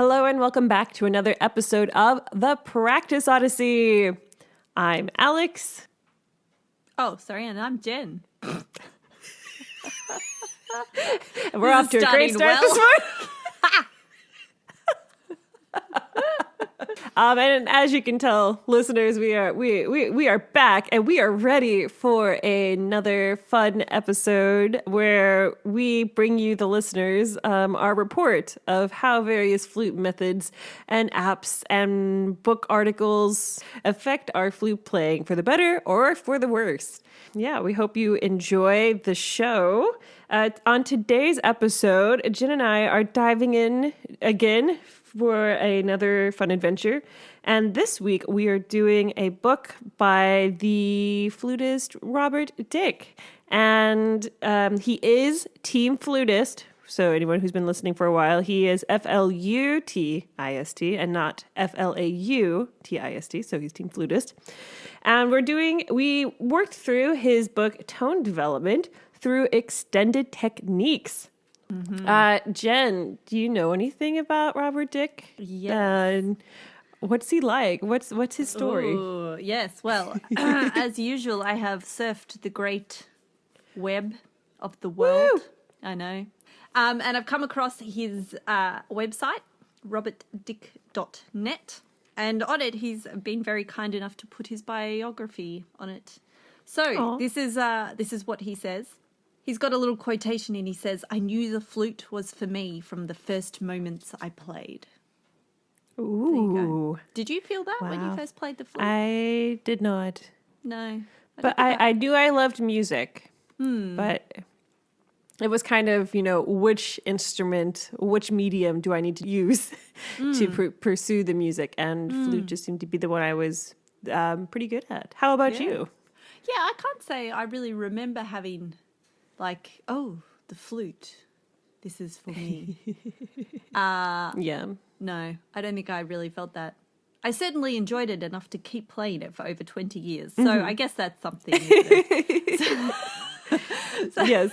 Hello and welcome back to another episode of The Practice Odyssey. I'm Alex. Oh, sorry, and I'm Jen. And we're off to a great start this morning. And as you can tell, listeners, we are back and we are ready for another fun episode where we bring you, the listeners, our report of how various flute methods and apps and book articles affect our flute playing for the better or for the worse. Yeah, we hope you enjoy the show. On today's episode, Jen and I are diving in again for another fun adventure. And this week we are doing a book by the flutist Robert Dick. And he is team flutist. So anyone who's been listening for a while, he is F-L-U-T-I-S-T and not F-L-A-U-T-I-S-T. So he's team flutist. And we worked through his book Tone Development through extended techniques. Mm-hmm. Jen, do you know anything about Robert Dick? Yes. What's he like? What's his story? Ooh, yes. Well, as usual, I have surfed the great web of the world. Woo! I know. And I've come across his website, robertdick.net. And on it, he's been very kind enough to put his biography on it. So this is what he says. He's got a little quotation and he says, "I knew the flute was for me from the first moments I played." Ooh. There you go. Did you feel that when you first played the flute? I did not. No. But I knew I loved music. But it was kind of, which instrument, which medium do I need to use to pursue the music? And flute just seemed to be the one I was pretty good at. How about you? Yeah, I can't say I really remember having... the flute, this is for me. Yeah. No, I don't think I really felt that. I certainly enjoyed it enough to keep playing it for over 20 years. So I guess that's something. Yes.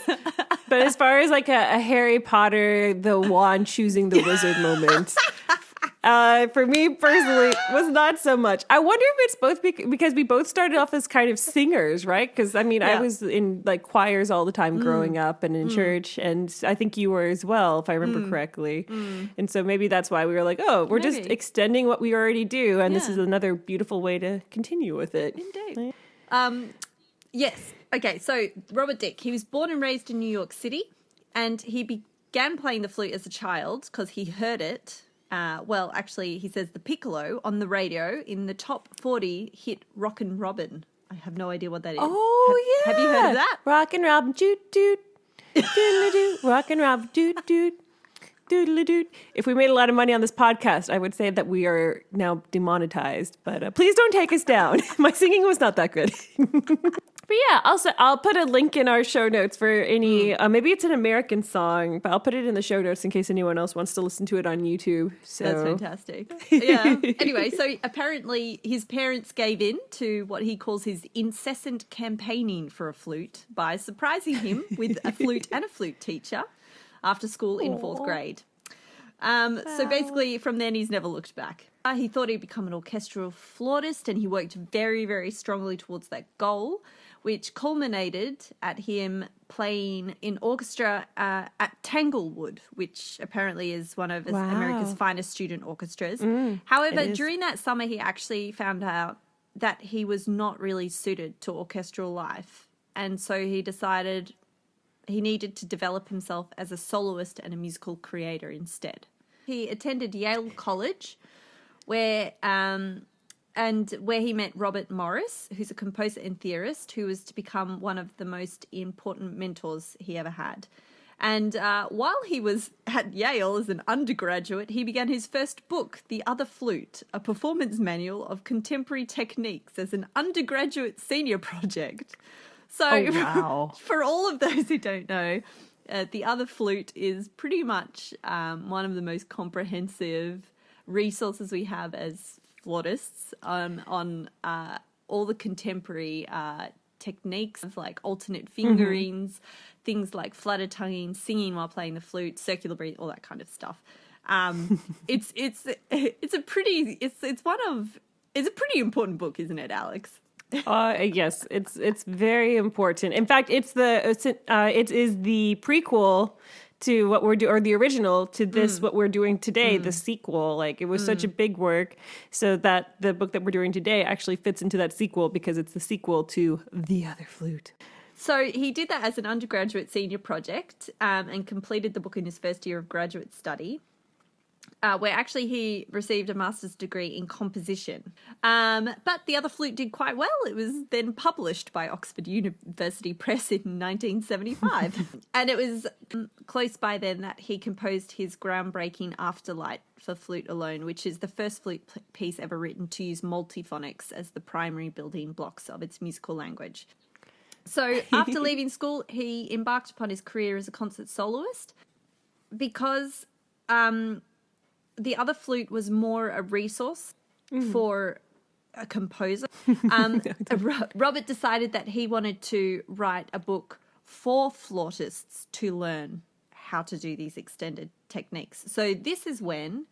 But as far as like a Harry Potter, the wand choosing the wizard moment, for me personally, was not so much. I wonder if it's both because we both started off as kind of singers, right? Because I was in like choirs all the time growing up and in church, and I think you were as well, if I remember correctly. And so maybe that's why we were like, we're just extending what we already do, and this is another beautiful way to continue with it. Indeed. Yes. Okay, so Robert Dick, he was born and raised in New York City, and he began playing the flute as a child because he heard it. He says the piccolo on the radio in the top 40 hit Rockin Robin. I have no idea what that is. Oh, Have you heard of that? Rockin Robin, doot doot, doodly doot, Rockin Robin, doot doot, doodly doot. If we made a lot of money on this podcast, I would say that we are now demonetized. But please don't take us down. My singing was not that good. But yeah, I'll put a link in our show notes for any, maybe it's an American song, but I'll put it in the show notes in case anyone else wants to listen to it on YouTube. So. That's fantastic. Yeah. Anyway, so apparently his parents gave in to what he calls his incessant campaigning for a flute by surprising him with a flute and a flute teacher after school in fourth grade. So basically from then he's never looked back. He thought he'd become an orchestral flautist and he worked very, very strongly towards that goal, which culminated at him playing in orchestra at Tanglewood, which apparently is one of America's finest student orchestras. However, during that summer, he actually found out that he was not really suited to orchestral life. And so he decided he needed to develop himself as a soloist and a musical creator instead. He attended Yale College, where he met Robert Morris, who's a composer and theorist, who was to become one of the most important mentors he ever had. And while he was at Yale as an undergraduate, he began his first book, The Other Flute, a performance manual of contemporary techniques, as an undergraduate senior project. So for all of those who don't know, The Other Flute is pretty much one of the most comprehensive resources we have as flautists on all the contemporary techniques of like alternate fingerings, things like flutter tonguing, singing while playing the flute, circular breathing, all that kind of stuff. It's a pretty important book, isn't it, Alex? Yes, it's very important. In fact, it is the prequel to what we're doing, or the original to this, what we're doing today, the sequel. Like, it was such a big work, so that the book that we're doing today actually fits into that sequel because it's the sequel to The Other Flute. So he did that as an undergraduate senior project and completed the book in his first year of graduate study. Where actually he received a master's degree in composition. But The Other Flute did quite well. It was then published by Oxford University Press in 1975. And it was close by then that he composed his groundbreaking Afterlight for flute alone, which is the first flute piece ever written to use multiphonics as the primary building blocks of its musical language. So after leaving school, he embarked upon his career as a concert soloist because... The Other Flute was more a resource for a composer. Robert decided that he wanted to write a book for flautists to learn how to do these extended techniques. So this is when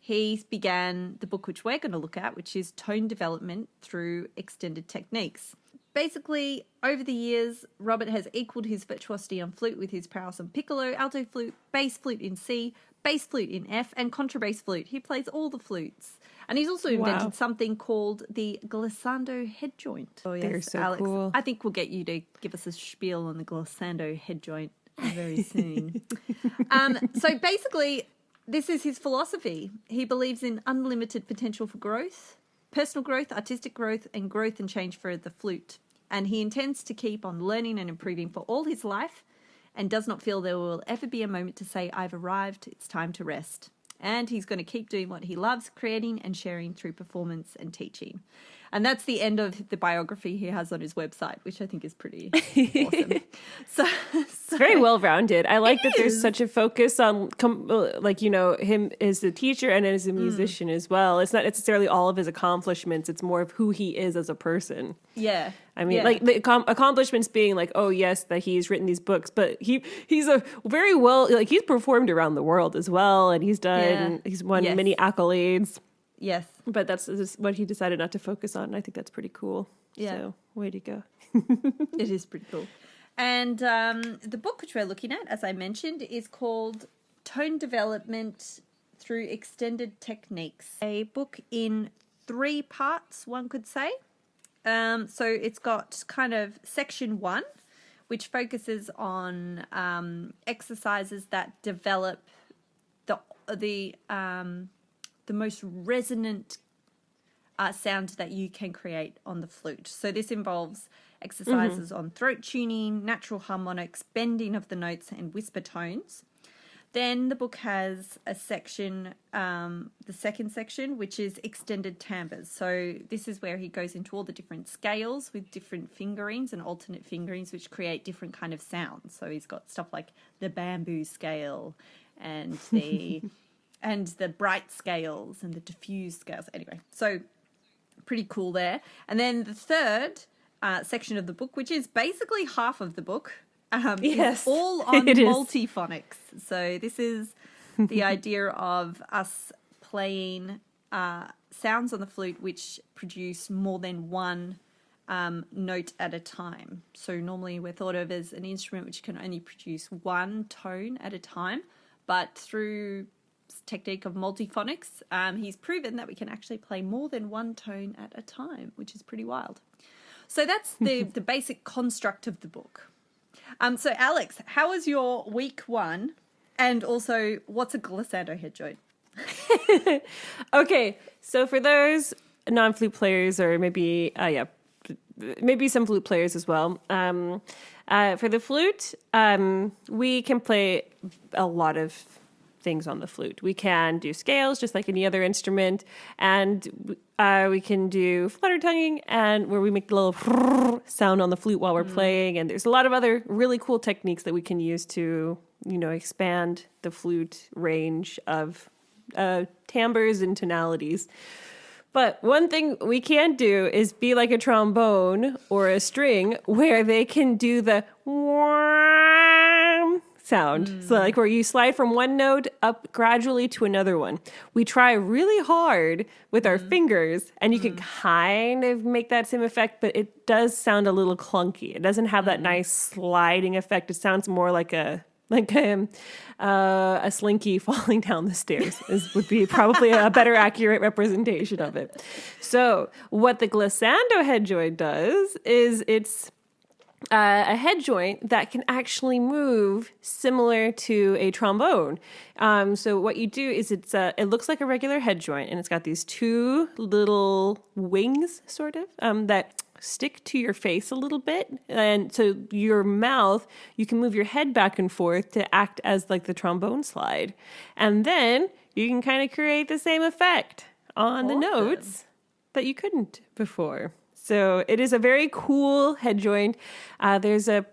he began the book which we're going to look at, which is Tone Development Through Extended Techniques. Basically, over the years, Robert has equaled his virtuosity on flute with his prowess on piccolo, alto flute, bass flute in C, bass flute in F, and contrabass flute. He plays all the flutes. And he's also invented something called the Glissando Headjoint. Oh, yes, they're so Alex, cool. I think we'll get you to give us a spiel on the Glissando Headjoint very soon. So basically, this is his philosophy. He believes in unlimited potential for growth, personal growth, artistic growth, and growth and change for the flute. And he intends to keep on learning and improving for all his life, and does not feel there will ever be a moment to say, I've arrived, it's time to rest. And he's going to keep doing what he loves, creating and sharing through performance and teaching. And that's the end of the biography he has on his website, which I think is pretty awesome. So it's very well-rounded. I like that there's such a focus on, him as a teacher and as a musician as well. It's not necessarily all of his accomplishments. It's more of who he is as a person. Yeah. I mean, like the accomplishments being like, oh yes, that he's written these books, but he's a very well, like he's performed around the world as well, and he's won many accolades. Yes. But that's just what he decided not to focus on, and I think that's pretty cool. Yeah. So, way to go. It is pretty cool. And the book which we're looking at, as I mentioned, is called Tone Development Through Extended Techniques. A book in 3 parts, one could say. So it's got kind of section 1, which focuses on exercises that develop the most resonant sound that you can create on the flute. So this involves exercises on throat tuning, natural harmonics, bending of the notes, and whisper tones. Then the book has a section, the second section, which is extended timbres. So this is where he goes into all the different scales with different fingerings and alternate fingerings, which create different kind of sounds. So he's got stuff like the bamboo scale and the and the bright scales and the diffuse scales. Anyway, so pretty cool there. And then the third section of the book, which is basically half of the book, is all on multiphonics. So this is the idea of us playing sounds on the flute which produce more than one note at a time. So normally we're thought of as an instrument which can only produce one tone at a time, but through technique of multiphonics, he's proven that we can actually play more than one tone at a time, which is pretty wild. So that's the basic construct of the book. So Alex, how was your week 1? And also, what's a glissando head joint? Okay, so for those non-flute players, or maybe some flute players as well, for the flute, we can play a lot of things on the flute. We can do scales just like any other instrument, and we can do flutter tonguing, and where we make the little sound on the flute while we're playing. And there's a lot of other really cool techniques that we can use to, expand the flute range of timbres and tonalities. But one thing we can't do is be like a trombone or a string where they can do the sound. So like where you slide from one note up gradually to another one. We try really hard with our fingers, and you can kind of make that same effect, but it does sound a little clunky. It doesn't have that nice sliding effect. It sounds more like a slinky falling down the stairs would be probably a better accurate representation of it. So what the glissando head joint does is it's a head joint that can actually move similar to a trombone. So what you do is it looks like a regular head joint, and it's got these two little wings, sort of, that stick to your face a little bit. And so your mouth, you can move your head back and forth to act as like the trombone slide. And then you can kind of create the same effect on the notes that you couldn't before. So it is a very cool head joint. There's a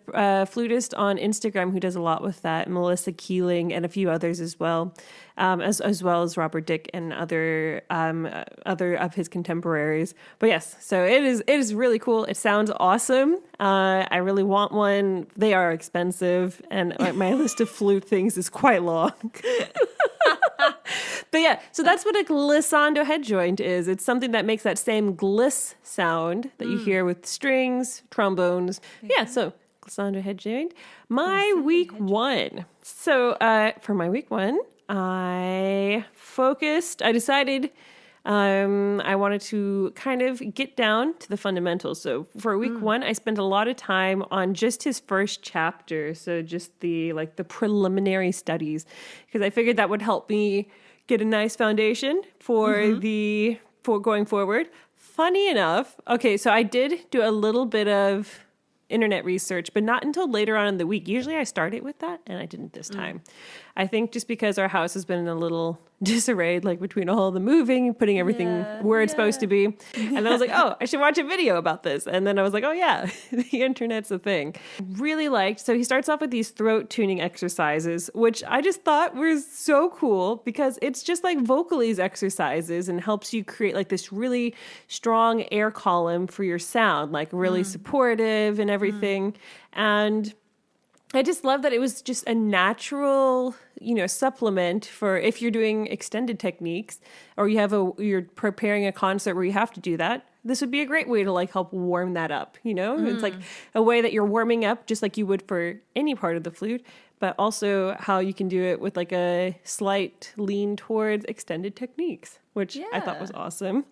flutist on Instagram who does a lot with that, Melissa Keeling, and a few others as well, as well as Robert Dick and other of his contemporaries. But yes, so it is really cool. It sounds awesome. I really want one. They are expensive, and my list of flute things is quite long. But yeah, so that's what a glissando head joint is. It's something that makes that same gliss sound that you hear with strings, trombones. Yeah, so glissando head joint. My week one. So for my week one, I decided I wanted to kind of get down to the fundamentals. So for week one, I spent a lot of time on just his first chapter. So just the preliminary studies, because I figured that would help me get a nice foundation for going forward. Funny enough, okay, so I did do a little bit of internet research, but not until later on in the week. Usually I start it with that, and I didn't this time. I think just because our house has been in a little disarray, like between all the moving and putting everything where it's supposed to be. And then I was like, oh, I should watch a video about this. And then I was like, oh yeah, the internet's a thing. Really liked. So he starts off with these throat tuning exercises, which I just thought were so cool because it's just like vocalize exercises and helps you create like this really strong air column for your sound, like really supportive and everything. And I just love that it was just a natural, supplement for if you're doing extended techniques or you're preparing a concert where you have to do that. This would be a great way to like help warm that up, It's like a way that you're warming up just like you would for any part of the flute, but also how you can do it with like a slight lean towards extended techniques, which I thought was awesome.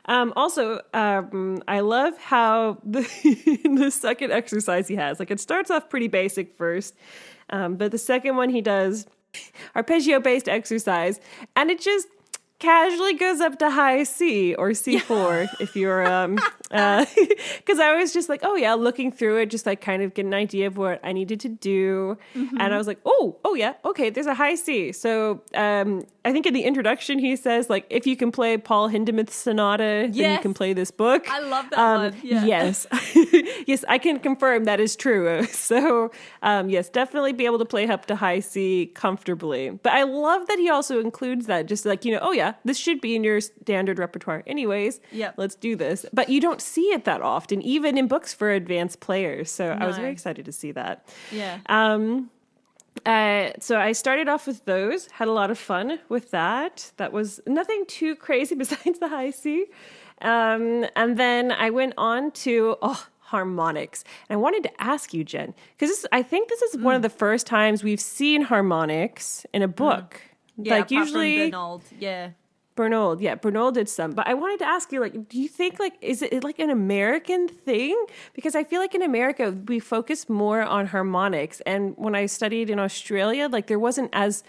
Also, I love how the second exercise he has, like it starts off pretty basic first, but the second one he does, arpeggio-based exercise, and it just casually goes up to high C or C4 if you're, because I was just like, oh yeah, looking through it, just like kind of get an idea of what I needed to do. And I was like, oh yeah, okay, there's a high C. So I think in the introduction he says like, if you can play Paul Hindemith's sonata, then you can play this book. I love that one. Yeah. Yes. Yes, I can confirm that is true. So yes, definitely be able to play up to high C comfortably. But I love that he also includes that, just like, oh yeah, this should be in your standard repertoire anyways. Yep. Let's do this. But you don't see it that often, even in books for advanced players. So I was very excited to see that. Yeah. So I started off with those, had a lot of fun with that. That was nothing too crazy besides the high C. And then I went on to harmonics. And I wanted to ask you, Jen, because I think this is one of the first times we've seen harmonics in a book. Yeah, like usually Bernold. Bernold did some. But I wanted to ask you, like, do you think, like, is it like an American thing? Because I feel like in America, we focus more on harmonics. And when I studied in Australia, like, there wasn't as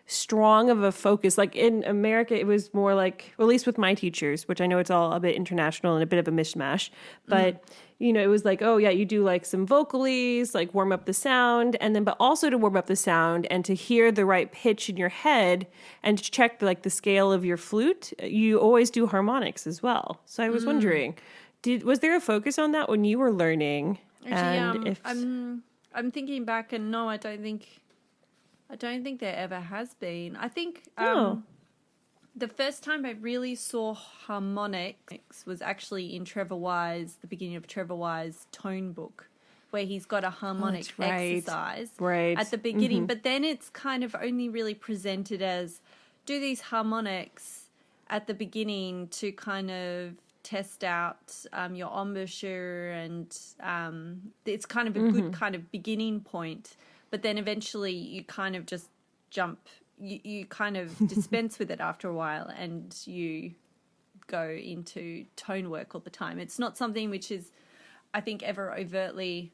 strong of a focus. Like, in America, it was more like, well, at least with my teachers, which I know it's all a bit international and a bit of a mishmash. But, it was like, oh, yeah, you do, like, some vocalises, like, warm up the sound. And then, but also to warm up the sound and to hear the right pitch in your head and to check, like, the scale of your flute, you always do harmonics as well. So I was wondering, was there a focus on that when you were learning? Actually, I'm thinking back, and no, I don't think there ever has been. I think the first time I really saw harmonics was actually in the beginning of Trevor Wise's tone book, where he's got a harmonic that's right. exercise Right. at the beginning, but then it's kind of only really presented as do these harmonics at the beginning to kind of test out your embouchure, and it's kind of a good kind of beginning point, but then eventually you kind of just jump, you kind of dispense with it after a while, and you go into tone work all the time. It's not something which is, I think, ever overtly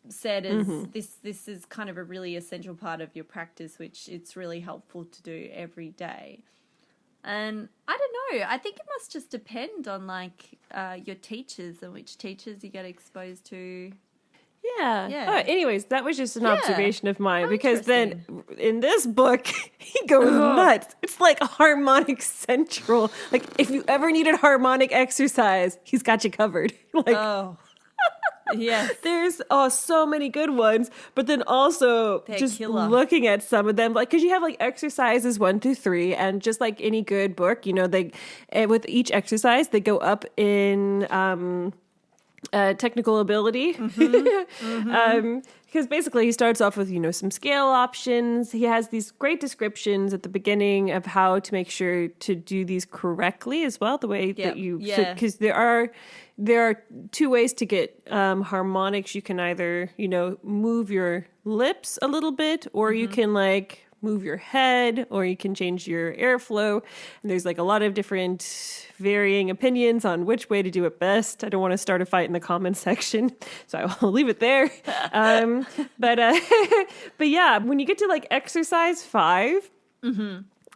said as this is kind of a really essential part of your practice, which it's really helpful to do every day. And I don't know, I think it must just depend on like your teachers and which teachers you get exposed to. Yeah. Oh, anyways, that was just an observation of mine, because then in this book, he goes nuts. It's like harmonic central. Like if you ever needed harmonic exercise, he's got you covered. Like, yes. There's so many good ones, but then also They're just killer. looking at some of them, like, because you have like exercises 1 through 3, and just like any good book, you know, they with each exercise they go up in technical ability, because basically he starts off with, you know, some scale options. He has these great descriptions at the beginning of how to make sure to do these correctly as well, the way that you, because there are 2 ways to get harmonics. You can either, you know, move your lips a little bit, or you can like move your head, or you can change your airflow. And there's like a lot of different varying opinions on which way to do it best. I don't want to start a fight in the comments section, so I'll leave it there. But yeah, when you get to like exercise 5,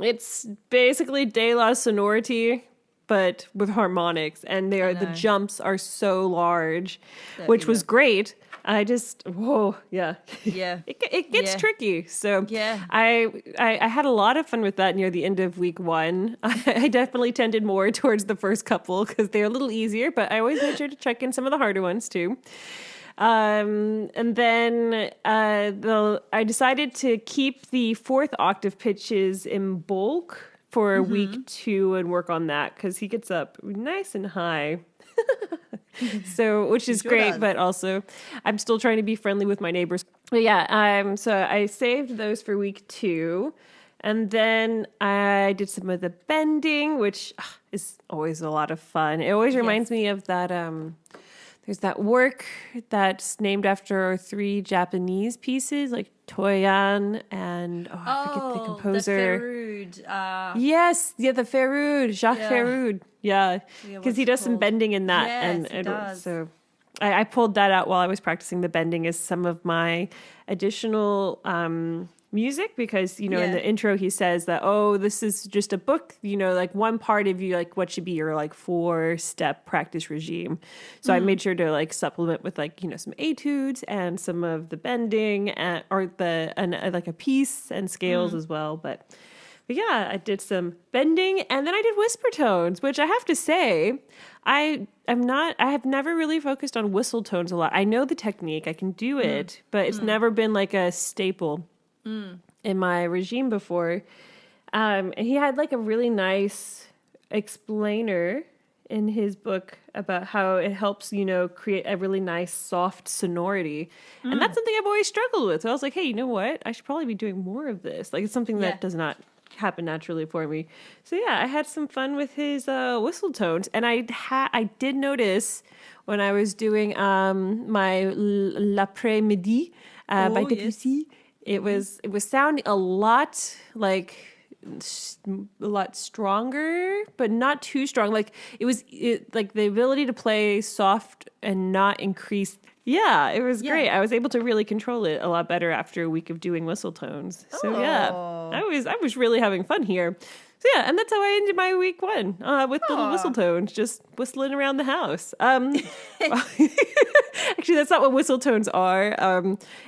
it's basically de la sonority, but with harmonics, and the jumps are so large, which was great. I just, it gets tricky. So I had a lot of fun with that near the end of week 1. I definitely tended more towards the first couple because they're a little easier, but I always made sure to check in some of the harder ones too. And then I decided to keep the 4th octave pitches in bulk for week 2 and work on that, because he gets up nice and high. So, which is great, but also I'm still trying to be friendly with my neighbors. But yeah, so I saved those for week 2, and then I did some of the bending, which is always a lot of fun. It always reminds me of that. There's that work that's named after 3 Japanese pieces, like Toyan and I forget the composer. The Ferood. Yes, the Ferood, Jacques Ferood. Yeah, because he does some bending in that, Yes, and he does. so I pulled that out while I was practicing the bending as some of my additional music, because, you know, in the intro he says that, this is just a book, you know, like one part of you, like what should be your like 4-step practice regime. So I made sure to like supplement with like, you know, some etudes and some of the bending and like a piece and scales as well. But yeah, I did some bending, and then I did whisper tones, which I have to say, I have never really focused on whistle tones a lot. I know the technique, I can do it, but it's never been like a staple in my regime before. And he had like a really nice explainer in his book about how it helps, you know, create a really nice soft sonority. And that's something I've always struggled with. So I was like, hey, you know what? I should probably be doing more of this. Like, it's something that does not happen naturally for me. So yeah, I had some fun with his whistle tones. And I did notice when I was doing my L'après-midi by Debussy, it was sounding a lot stronger, but not too strong. Like like the ability to play soft and not increase. Yeah, it was great. I was able to really control it a lot better after a week of doing whistle tones. So yeah, I was really having fun here. So yeah, and that's how I ended my week 1 with little whistle tones, just whistling around the house. Actually, that's not what whistle tones are.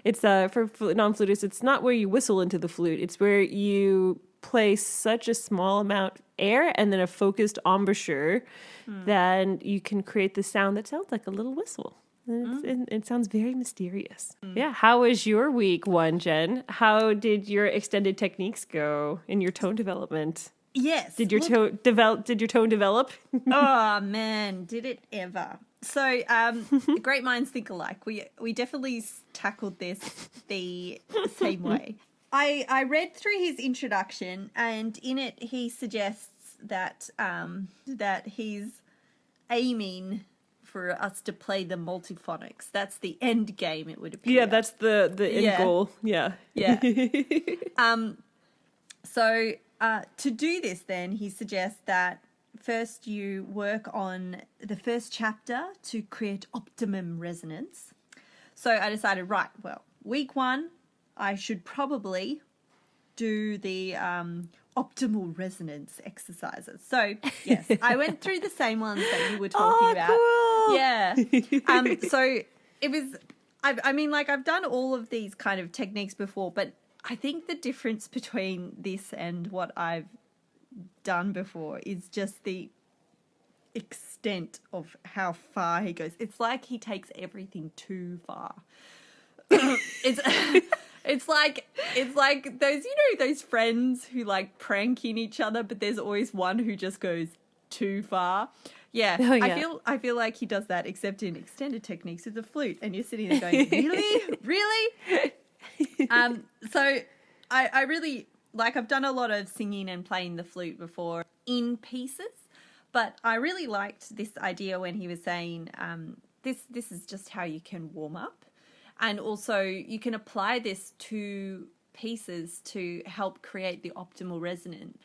It's for non-flutists. It's not where you whistle into the flute. It's where you play such a small amount air and then a focused embouchure, then you can create the sound that sounds like a little whistle. It sounds very mysterious. Yeah. How was your week 1, Jen? How did your extended techniques go in your tone development? Yes. Did your tone develop? Did your tone develop? Oh man, did it ever? So, great minds think alike. We definitely tackled this the same way. I read through his introduction, and in it he suggests that that he's aiming for us to play the multiphonics. That's the end game, it would appear. Yeah, that's the end goal. Yeah. Yeah. So to do this, then he suggests that first you work on the first chapter to create optimum resonance. So I decided, right, well, week 1, I should probably do the optimal resonance exercises. So yes, I went through the same ones that you were talking about. Cool. Yeah. So it was, I mean, like, I've done all of these kind of techniques before, but I think the difference between this and what I've done before is just the extent of how far he goes. It's like he takes everything too far. It's like those, those friends who like pranking each other, but there's always one who just goes too far. Yeah, oh, yeah. I feel like he does that, except in extended techniques with the flute, and you're sitting there going, really? So I really, like, I've done a lot of singing and playing the flute before in pieces, but I really liked this idea when he was saying, this is just how you can warm up. And also you can apply this to pieces to help create the optimal resonance,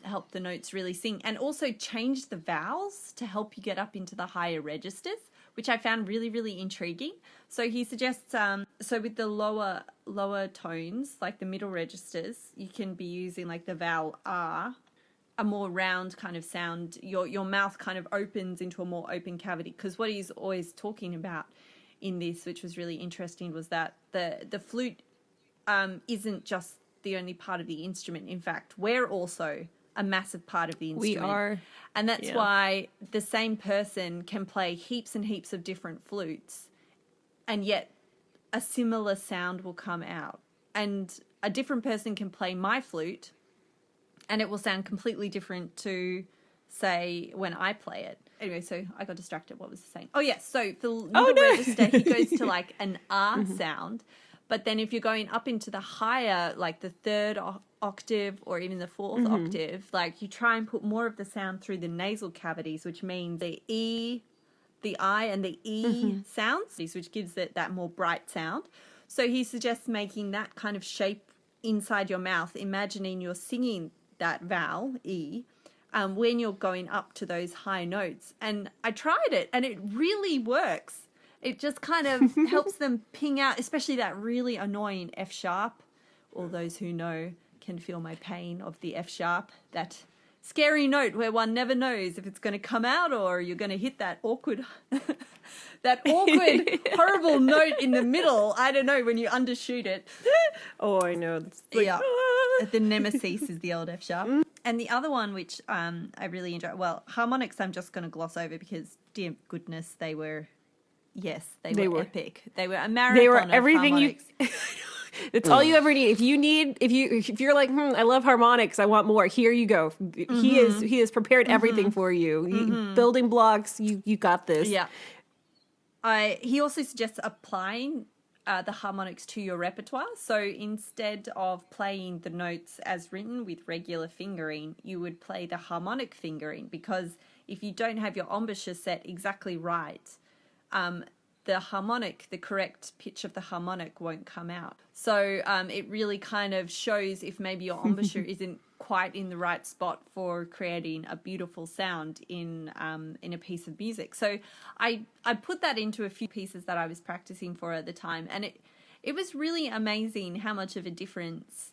help the notes really sing, and also change the vowels to help you get up into the higher registers, which I found really, really intriguing. So he suggests, so with the lower tones, like the middle registers, you can be using like the vowel R, a more round kind of sound. Your mouth kind of opens into a more open cavity, because what he's always talking about in this, which was really interesting, was that the flute isn't just the only part of the instrument. In fact, we're also a massive part of the instrument. We are. And that's why the same person can play heaps and heaps of different flutes, and yet a similar sound will come out. And a different person can play my flute, and it will sound completely different to, say, when I play it. Anyway, so I got distracted. What was I saying? Oh, yes. So for middle register, he goes to like an R sound. But then if you're going up into the higher, like the third octave or even the fourth octave, like you try and put more of the sound through the nasal cavities, which means the E, the I and the E sounds, which gives it that more bright sound. So he suggests making that kind of shape inside your mouth, imagining you're singing that vowel, E, when you're going up to those high notes. And I tried it, and it really works. It just kind of helps them ping out, especially that really annoying F sharp. All those who know can feel my pain of the F sharp, that scary note where one never knows if it's going to come out or you're going to hit that awkward, horrible note in the middle. I don't know, when you undershoot it. Oh, I know. It's like, yeah. The nemesis is the old F sharp. And the other one, which I really enjoy, well, harmonics I'm just going to gloss over because, dear goodness, they were epic. They were a marathon. They were everything harmonics. It's all you ever need. If you're like, I love harmonics, I want more. Here you go. He has prepared everything for you. Building blocks. You got this. Yeah. He also suggests applying the harmonics to your repertoire. So instead of playing the notes as written with regular fingering, you would play the harmonic fingering, because if you don't have your embouchure set exactly right, the correct pitch of the harmonic won't come out. So it really kind of shows if maybe your embouchure isn't quite in the right spot for creating a beautiful sound in a piece of music. So I put that into a few pieces that I was practicing for at the time, and it was really amazing how much of a difference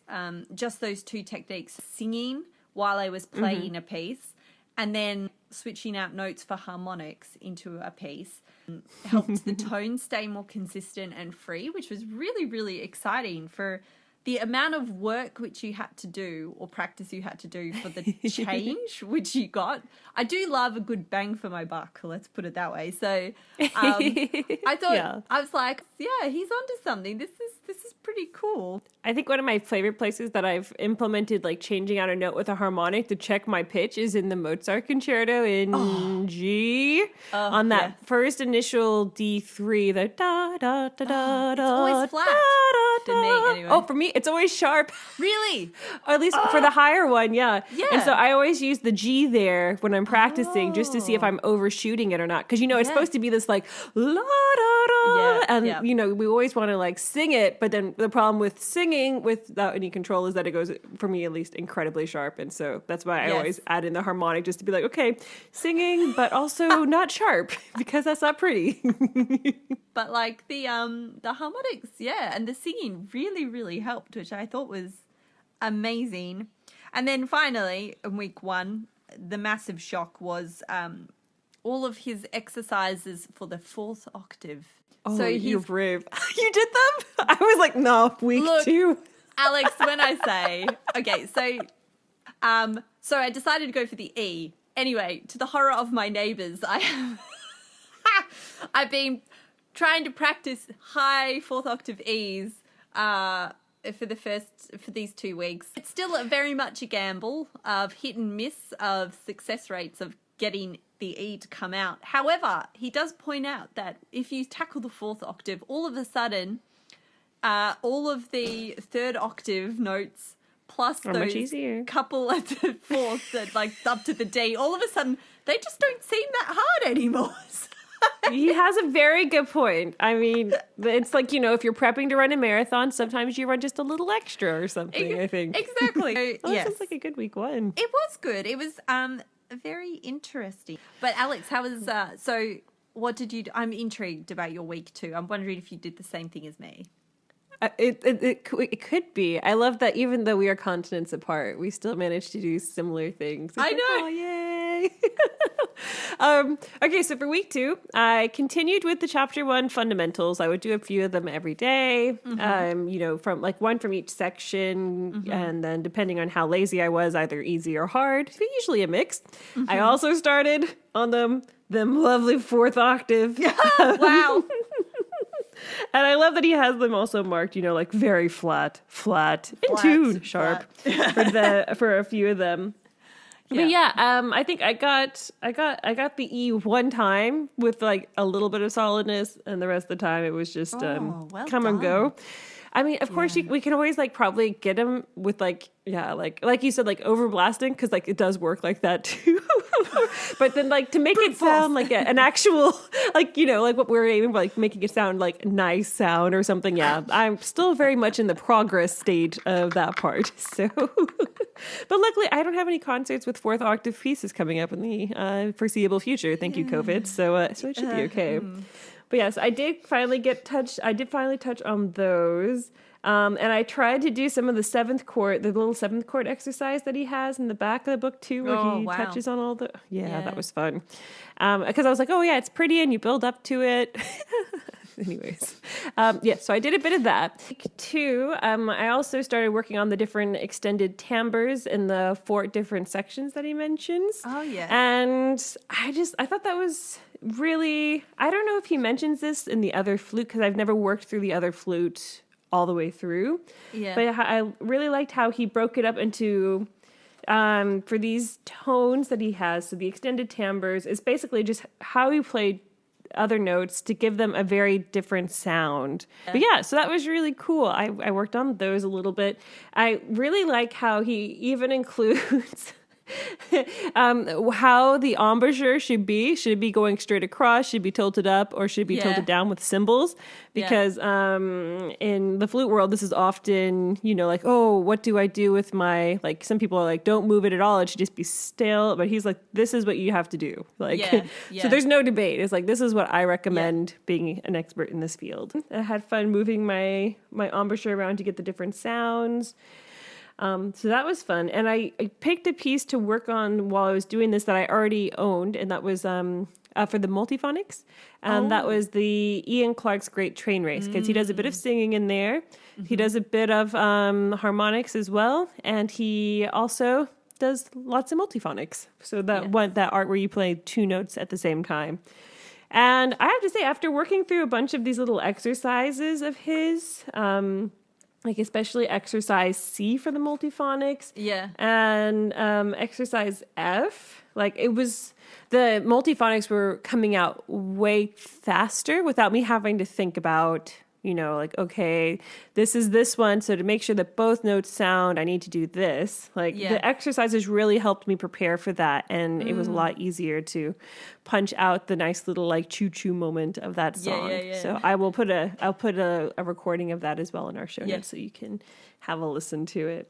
just those two techniques, singing while I was playing a piece and then switching out notes for harmonics into a piece, helped the tone stay more consistent and free, which was really, really exciting for the amount of work which you had to do or practice you had to do for the change which you got. I do love a good bang for my buck, let's put it that way. So I thought, I was like, yeah, he's onto something. This is pretty cool. I think one of my favorite places that I've implemented like changing out a note with a harmonic to check my pitch is in the Mozart concerto in G on that first initial D3, the da da da da da. It's always flat for me anyway. Oh, for me, it's always sharp. Really? Or at least for the higher one, yeah. Yeah. And so I always use the G there when I'm practicing just to see if I'm overshooting it or not. Because, you know, it's supposed to be this like, la da da. And, you know, we always want to like sing it. But then the problem with singing without any control is that it goes, for me at least, incredibly sharp. And so that's why I always add in the harmonic just to be like, okay, singing, but also not sharp because that's not pretty. But like the harmonics, and the singing really, really helped, which I thought was amazing. And then finally, in week 1, the massive shock was all of his exercises for the 4th octave. Oh, so you're brave. You did them? I was like, no, week 2. Alex, when I say, okay, so I decided to go for the E. Anyway, to the horror of my neighbors, I've been trying to practice high 4th octave E's for these 2 weeks. It's still very much a gamble of hit and miss of success rates of getting the E to come out. However, he does point out that if you tackle the 4th octave, all of a sudden, all of the 3rd octave notes plus those couple at the 4th that like up to the D, all of a sudden they just don't seem that hard anymore. He has a very good point. I mean, it's like, you know, if you're prepping to run a marathon, sometimes you run just a little extra or something, I think. Exactly. That sounds like a good week 1. It was good. It was very interesting. But Alex, how was, so what did you do? I'm intrigued about your week 2. I'm wondering if you did the same thing as me. It could be. I love that even though we are continents apart, we still managed to do similar things. I know. Oh, yay. Okay, so for week 2, I continued with the chapter 1 fundamentals. I would do a few of them every day, you know, from like one from each section. And then depending on how lazy I was, either easy or hard, usually a mix. I also started on them lovely 4th octave. Wow. And I love that he has them also marked, you know, like very flat, in tune, sharp for a few of them. But I think I got the E one time with like a little bit of solidness, and the rest of the time it was just come and go. I mean, of course, we can always like probably get him with like you said, like overblasting, because like it does work like that too. But then like to make it sound like an actual, like, you know, like what we're aiming for, like making it sound like nice sound or something. Yeah, I'm still very much in the progress stage of that part. So, but luckily I don't have any concerts with 4th octave pieces coming up in the foreseeable future. Thank you, COVID. So it should be okay. But yes, I did finally touch on those. And I tried to do some of the 7th chord, the little 7th chord exercise that he has in the back of the book too, where he touches on all the, that was fun. Because I was like, oh yeah, it's pretty and you build up to it. Anyways, so I did a bit of that. Week 2, I also started working on the different extended timbres in the 4 different sections that he mentions. Oh yeah. And I thought that was really, I don't know if he mentions this in the Other Flute, because I've never worked through the Other Flute all the way through. Yeah. But I really liked how he broke it up into, for these tones that he has, so the extended timbres is basically just how he played other notes to give them a very different sound. But so that was really cool. I worked on those a little bit. I really like how he even includes how the embouchure should be. Should it be going straight across? Should it be tilted up? Or should it be tilted down with cymbals? Because in the flute world, this is often, you know, like, oh, what do I do with my, like, some people are like, don't move it at all. It should just be still. But he's like, this is what you have to do. Like, so there's no debate. It's like, this is what I recommend being an expert in this field. I had fun moving my embouchure around to get the different sounds. So that was fun. And I picked a piece to work on while I was doing this that I already owned, and that was for the multiphonics. That was the Ian Clarke's Great Train Race, because he does a bit of singing in there. Mm-hmm. He does a bit of harmonics as well, and he also does lots of multiphonics. So that art where you play two notes at the same time. And I have to say, after working through a bunch of these little exercises of his, like especially exercise C for the multiphonics, and exercise F, like it was, the multiphonics were coming out way faster without me having to think about, like, okay, this is this one, so to make sure that both notes sound, I need to do this. Like, the exercises really helped me prepare for that, and it was a lot easier to punch out the nice little, like, choo-choo moment of that song. So I'll put a recording of that as well in our show notes so you can have a listen to it.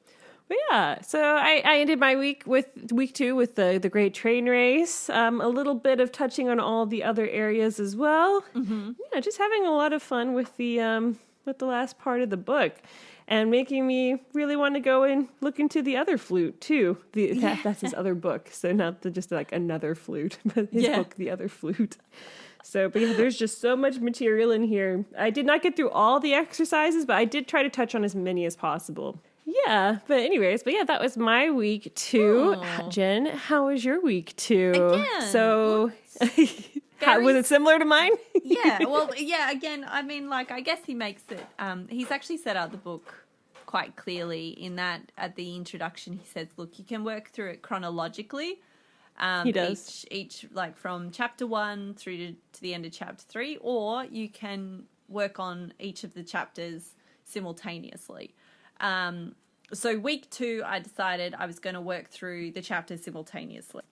But yeah, so I ended my week 2 with the Great Train Race, a little bit of touching on all the other areas as well. Mm-hmm. Yeah, just having a lot of fun with the last part of the book, and making me really want to go and look into the Other Flute too. That's his other book, so not just like another flute, but his book, The Other Flute. So, but yeah, there's just so much material in here. I did not get through all the exercises, but I did try to touch on as many as possible. Yeah, but that was my week 2. Jen, how was your week 2? Again. So, was it similar to mine? Again, I mean, like, I guess he makes it, he's actually set out the book quite clearly in that at the introduction he says, look, you can work through it chronologically. He does. Each like from chapter 1 through to the end of chapter 3, or you can work on each of the chapters simultaneously. So week 2, I decided I was going to work through the chapters simultaneously.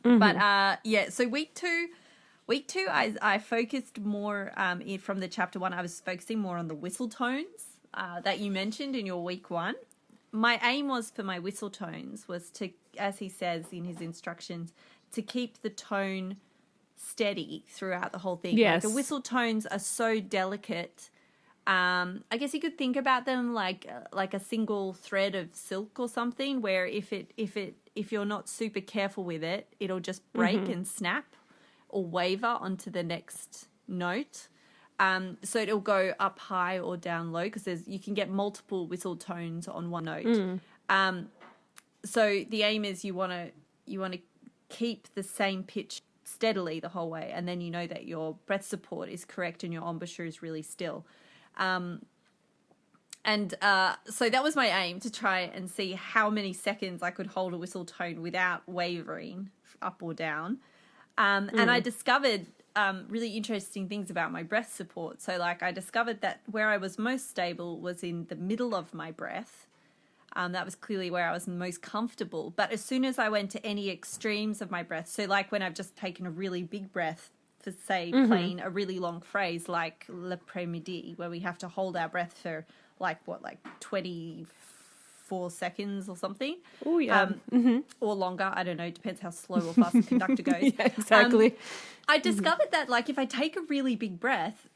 Mm-hmm. But so week 2, I focused more from the chapter 1. I was focusing more on the whistle tones that you mentioned in your week 1. My aim was for my whistle tones was to, as he says in his instructions, to keep the tone steady throughout the whole thing. Yes. Like the whistle tones are so delicate. I guess you could think about them like a single thread of silk or something, where if you're not super careful with it, it'll just break and snap or waver onto the next note. So it'll go up high or down low, because you can get multiple whistle tones on one note. So the aim is you want to keep the same pitch steadily the whole way, and then you know that your breath support is correct and your embouchure is really still. So that was my aim, to try and see how many seconds I could hold a whistle tone without wavering up or down. And I discovered really interesting things about my breath support. So like I discovered that where I was most stable was in the middle of my breath. That was clearly where I was most comfortable. But as soon as I went to any extremes of my breath, so like when I've just taken a really big breath for, say, playing a really long phrase like l'après-midi, where we have to hold our breath for like 24 seconds or something. Oh, yeah. Or longer. I don't know. It depends how slow or fast the conductor goes. Yeah, exactly. I discovered that like if I take a really big breath,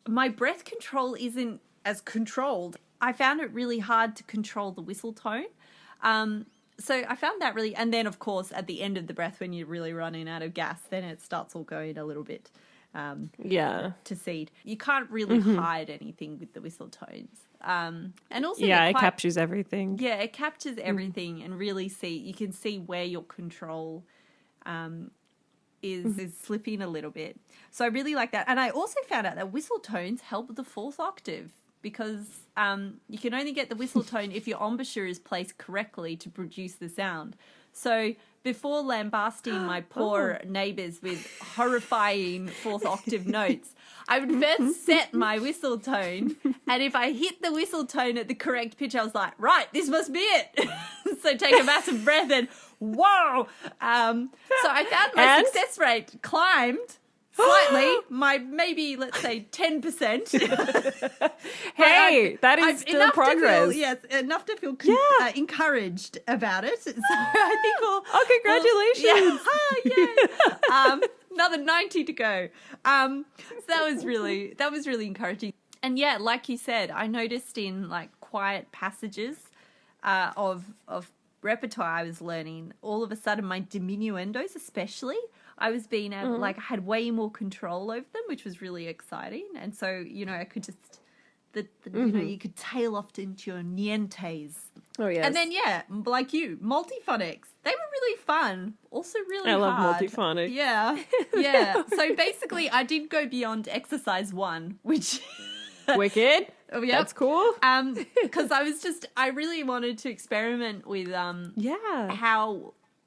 my breath control isn't as controlled. I found it really hard to control the whistle tone. So I found that really, and then of course at the end of the breath when you're really running out of gas, then it starts all going a little bit to seed. You can't really hide anything with the whistle tones. And also it captures everything. Yeah, it captures everything, and really you can see where your control is slipping a little bit. So I really like that. And I also found out that whistle tones help the 4th octave, because you can only get the whistle tone if your embouchure is placed correctly to produce the sound. So before lambasting my poor neighbours with horrifying 4th octave notes, I would first set my whistle tone, and if I hit the whistle tone at the correct pitch, I was like, right, this must be it. So take a massive breath and whoa. So I found my success rate climbed slightly, maybe let's say 10%. Hey, that is still progress. Enough to feel encouraged about it. So I think congratulations! Another 90 to go. So that was really encouraging. And yeah, like you said, I noticed in like quiet passages, of repertoire I was learning, all of a sudden my diminuendos especially, I was being able, like, I had way more control over them, which was really exciting. And so, you know, I could just, you know, you could tail off into your nientes. Oh, yes. And then, yeah, like you, multiphonics. They were really fun. Also really hard. I love multiphonics. Yeah, yeah. So basically, I did go beyond exercise 1, which... Wicked. Oh, yeah. That's cool. Because I really wanted to experiment with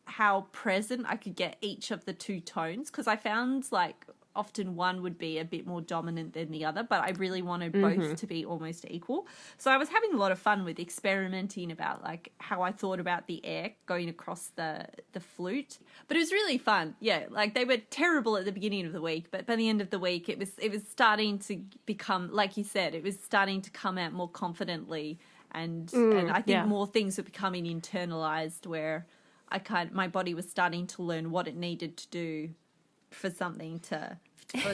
how present I could get each of the 2 tones, because I found like often one would be a bit more dominant than the other, but I really wanted both to be almost equal. So I was having a lot of fun with experimenting about like how I thought about the air going across the flute. But it was really fun. Yeah, like they were terrible at the beginning of the week, but by the end of the week it was starting to become, like you said, it was starting to come out more confidently, and I think more things were becoming internalized, where my body was starting to learn what it needed to do for something for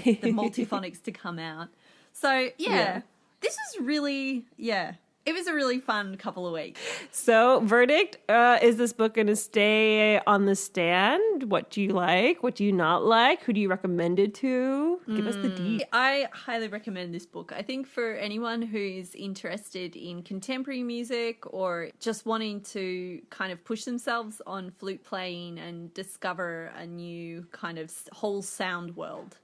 the multiphonics to come out. So this was really, it was a really fun couple of weeks. So, verdict, is this book going to stay on the stand? What do you like? What do you not like? Who do you recommend it to? Give us the deets. I highly recommend this book. I think for anyone who's interested in contemporary music or just wanting to kind of push themselves on flute playing and discover a new kind of whole sound world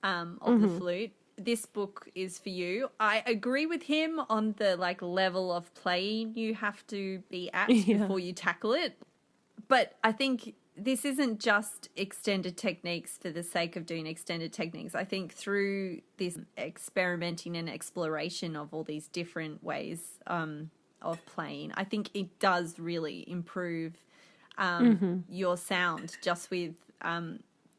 of the flute, this book is for you. I agree with him on the like level of playing you have to be at before you tackle it. But I think this isn't just extended techniques for the sake of doing extended techniques. I think through this experimenting and exploration of all these different ways of playing, I think it does really improve your sound just with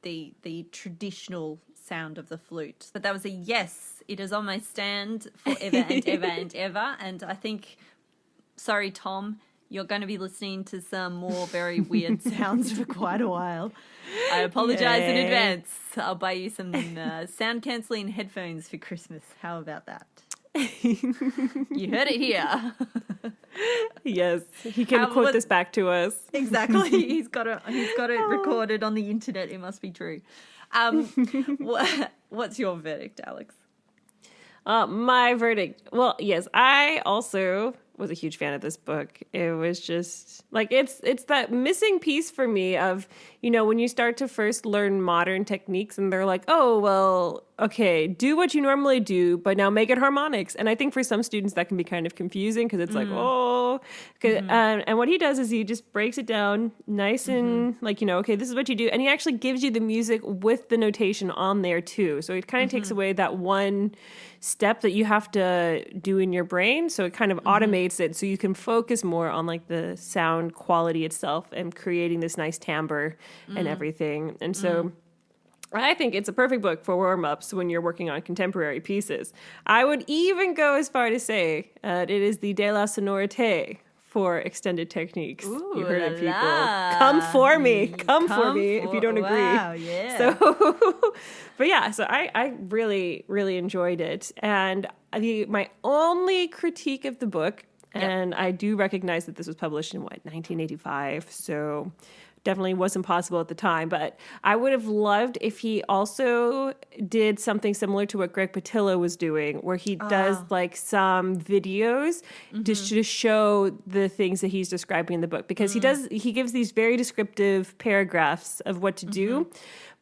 the traditional sound of the flute. But that was a yes. It is on my stand forever and ever and ever. And I think, sorry, Tom, you're going to be listening to some more very weird sounds for quite a while. I apologize in advance. I'll buy you some sound cancelling headphones for Christmas. How about that? You heard it here. Yes, he can quote this back to us. Exactly. He's got it recorded on the internet. It must be true. What's your verdict, Alex? My verdict. Well, yes, I also was a huge fan of this book. It was just like it's that missing piece for me of, you know, when you start to first learn modern techniques and they're like, oh, well, okay, do what you normally do, but now make it harmonics. And I think for some students that can be kind of confusing because it's like, and what he does is he just breaks it down nice and like, you know, okay, this is what you do. And he actually gives you the music with the notation on there too. So it kind of takes away that one step that you have to do in your brain. So it kind of automates it so you can focus more on like the sound quality itself and creating this nice timbre and everything. And so I think it's a perfect book for warm-ups when you're working on contemporary pieces. I would even go as far to say it is the de la sonorité for extended techniques. Ooh, you heard it, people. la. Come for me if you don't agree. Wow, yeah. So, but yeah, so I really, really enjoyed it. And my only critique of the book, and I do recognize that this was published in 1985, so definitely wasn't possible at the time, but I would have loved if he also did something similar to what Greg Patillo was doing, where he does like some videos just to show the things that he's describing in the book, because he gives these very descriptive paragraphs of what to do.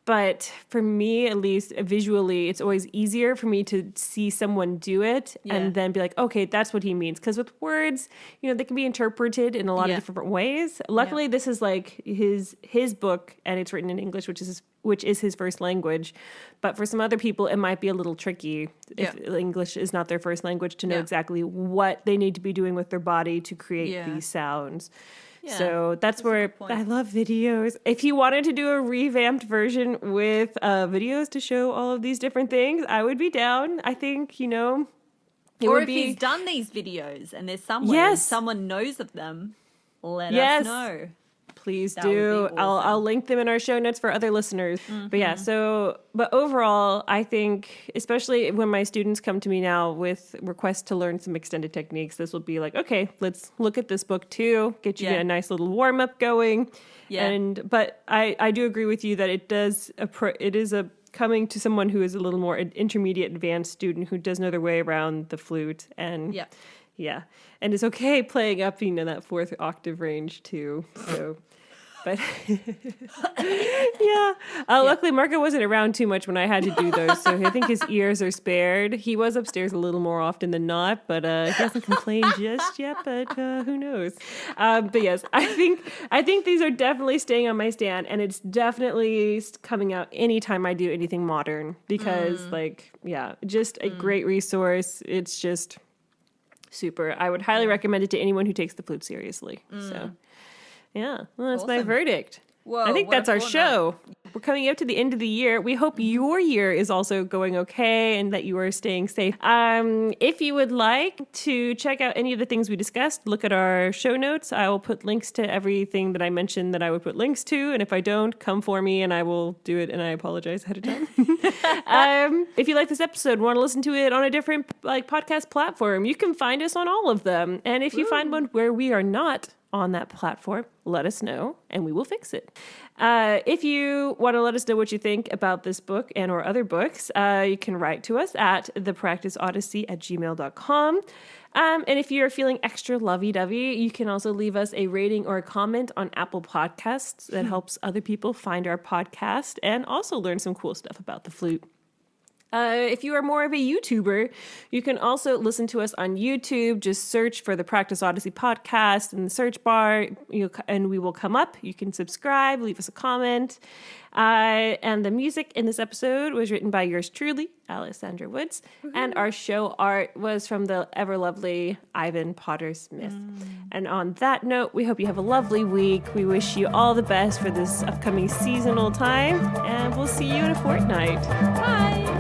But for me, at least visually, it's always easier for me to see someone do it and then be like, okay, that's what he means. Because with words, you know, they can be interpreted in a lot of different ways. Luckily, this is like his book, and it's written in English, which is his first language. But for some other people, it might be a little tricky if English is not their first language to know exactly what they need to be doing with their body to create these sounds. Yeah, so that's where I love videos. If he wanted to do a revamped version with videos to show all of these different things, I would be down. I think, you know, or if he's done these videos and there's someone knows of them, let us know. Please That would do. be awesome. I'll link them in our show notes for other listeners. But yeah, but overall, I think, especially when my students come to me now with requests to learn some extended techniques, this will be like, okay, let's look at this book too, get you a nice little warm up going. Yeah. But I do agree with you that it is coming to someone who is a little more intermediate advanced student who does know their way around the flute and and it's okay playing up that fourth octave range too. So, but luckily Marco wasn't around too much when I had to do those, so I think his ears are spared. He was upstairs a little more often than not, but he hasn't complained just yet. But who knows? But yes, I think these are definitely staying on my stand, and it's definitely coming out anytime I do anything modern because, just a great resource. It's just super. I would highly recommend it to anyone who takes the flute seriously. So. Yeah, well, that's my verdict. Whoa, I think that's our show. We're coming up to the end of the year. We hope your year is also going okay and that you are staying safe. If you would like to check out any of the things we discussed, look at our show notes. I will put links to everything that I mentioned that I would put links to. And if I don't, come for me and I will do it. And I apologize ahead of time. If you like this episode, want to listen to it on a different podcast platform, you can find us on all of them. And if you find one where we are not on that platform, let us know and we will fix it. If you want to let us know what you think about this book and or other books, you can write to us at thepracticeodyssey@gmail.com. And if you're feeling extra lovey-dovey, you can also leave us a rating or a comment on Apple Podcasts. That helps other people find our podcast and also learn some cool stuff about the flute. If you are more of a YouTuber, you can also listen to us on YouTube. Just search for the Practice Odyssey podcast in the search bar, and we will come up. You can subscribe, leave us a comment. And the music in this episode was written by yours truly, Alessandra Woods. Woo-hoo. And our show art was from the ever lovely Ivan Potter Smith. And on that note, we hope you have a lovely week. We wish you all the best for this upcoming seasonal time, and we'll see you in a fortnight. Bye.